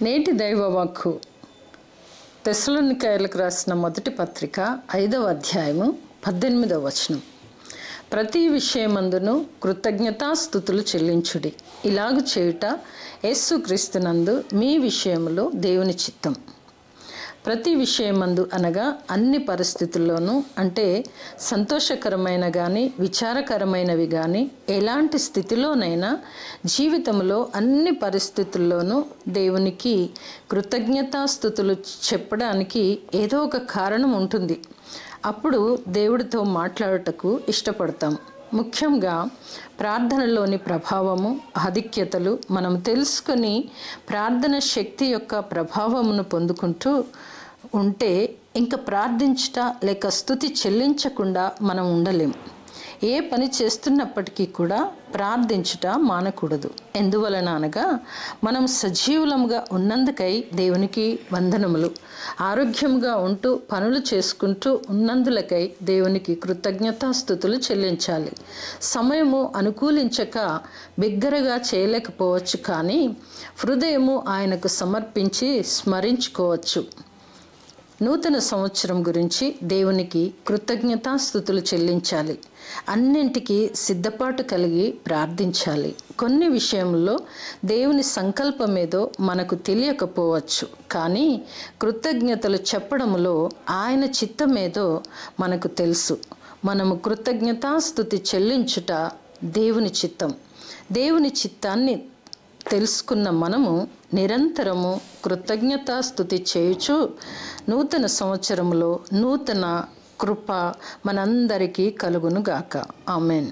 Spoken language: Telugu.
నేటి దైవవాక్కు తెస్సలోనికైలకు రాసిన మొదటి పత్రిక 5వ అధ్యాయము 18వ వచనం. ప్రతి విషయమందును కృతజ్ఞతాస్తుతులు చెల్లించుడి, ఇలాగు చేయుట యేసుక్రీస్తునందు మీ విషయములో దేవుని చిత్తం. ప్రతి విషయమందు అనగా అన్ని పరిస్థితుల్లోనూ, అంటే సంతోషకరమైన కానీ విచారకరమైనవి కానీ ఎలాంటి స్థితిలోనైనా జీవితంలో అన్ని పరిస్థితుల్లోనూ దేవునికి కృతజ్ఞతాస్తుతులు చెప్పడానికి ఏదో ఒక కారణం ఉంటుంది. అప్పుడు దేవుడితో మాట్లాడుటకు ఇష్టపడతాం. ముఖ్యంగా ప్రార్థనలోని ప్రభావము, ఆధిక్యతలు మనం తెలుసుకొని ప్రార్థన శక్తి యొక్క ప్రభావమును పొందుకుంటూ ఉంటే ఇంకా ప్రార్థించుట లేక స్తుతి చెల్లించకుండా మనం ఉండలేం. ఏ పని చేస్తున్నప్పటికీ కూడా ప్రార్థించుట మానకూడదు. ఎందువలన అనగా మనం సజీవులంగా ఉన్నందుకై దేవునికి వందనములు, ఆరోగ్యంగా ఉంటూ పనులు చేసుకుంటూ ఉన్నందులకై దేవునికి కృతజ్ఞతాస్తుతులు చెల్లించాలి. సమయము అనుకూలించక బిగ్గరగా చేయలేకపోవచ్చు, కానీ హృదయము ఆయనకు సమర్పించి స్మరించుకోవచ్చు. నూతన సంవత్సరం గురించి దేవునికి కృతజ్ఞతాస్తుతులు చెల్లించాలి. అన్నింటికీ సిద్ధపాటు కలిగి ప్రార్థించాలి. కొన్ని విషయంలో దేవుని సంకల్పమేదో మనకు తెలియకపోవచ్చు, కానీ కృతజ్ఞతలు చెప్పడంలో ఆయన చిత్తమేదో మనకు తెలుసు. మనము కృతజ్ఞతాస్తుతి చెల్లించుట దేవుని చిత్తం. దేవుని చిత్తాన్ని తెలుసుకున్న మనము నిరంతరము కృతజ్ఞతాస్తుతి చేయుచు నూతన సంవత్సరంలో నూతన కృప మనందరికీ కలుగునుగాక. ఆమెన్.